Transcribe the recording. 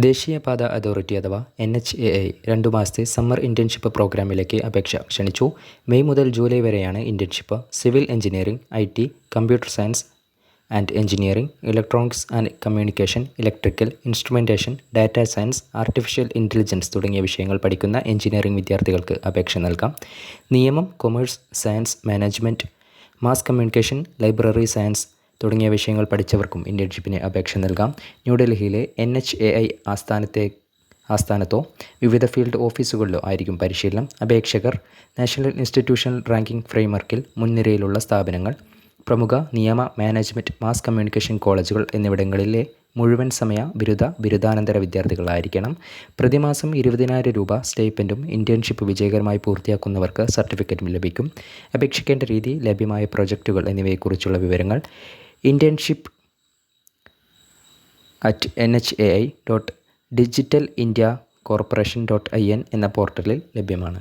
ദേശീയപാത അതോറിറ്റി അഥവാ NHAI 2 മാസത്തെ സമ്മർ ഇൻറ്റേൺഷിപ്പ് പ്രോഗ്രാമിലേക്ക് അപേക്ഷ ക്ഷണിച്ചു. മെയ് മുതൽ ജൂലൈ വരെയാണ് internship. Civil engineering, IT, computer science and engineering, electronics and communication, electrical, instrumentation, data science, artificial intelligence തുടങ്ങിയ വിഷയങ്ങൾ പഠിക്കുന്ന എഞ്ചിനീയറിംഗ് വിദ്യാർത്ഥികൾക്ക് അപേക്ഷ നൽകാം. നിയമം, commerce, science, management, mass communication, library science തുടങ്ങിയ വിഷയങ്ങൾ പഠിച്ചവർക്കും ഇൻറ്റേൺഷിപ്പിന് അപേക്ഷ നൽകാം. ന്യൂഡൽഹിയിലെ NHAI ആസ്ഥാനത്തോ വിവിധ ഫീൽഡ് ഓഫീസുകളിലോ ആയിരിക്കും പരിശീലനം. അപേക്ഷകർ നാഷണൽ ഇൻസ്റ്റിറ്റ്യൂഷണൽ റാങ്കിംഗ് ഫ്രെയിംവർക്കിൽ മുൻനിരയിലുള്ള സ്ഥാപനങ്ങൾ, പ്രമുഖ നിയമ, മാനേജ്മെൻറ്റ്, മാസ് കമ്മ്യൂണിക്കേഷൻ കോളേജുകൾ എന്നിവിടങ്ങളിലെ മുഴുവൻ സമയ ബിരുദാനന്തര വിദ്യാർത്ഥികളായിരിക്കണം. പ്രതിമാസം 20,000 രൂപ സ്റ്റൈപ്പൻഡും ഇൻറ്റേൺഷിപ്പ് വിജയകരമായി പൂർത്തിയാക്കുന്നവർക്ക് സർട്ടിഫിക്കറ്റും ലഭിക്കും. അപേക്ഷിക്കേണ്ട രീതി, ലഭ്യമായ പ്രൊജക്റ്റുകൾ എന്നിവയെക്കുറിച്ചുള്ള വിവരങ്ങൾ internship@nhai.digitalindiacorporation.in എന്ന പോർട്ടലിൽ ലഭ്യമാണ്.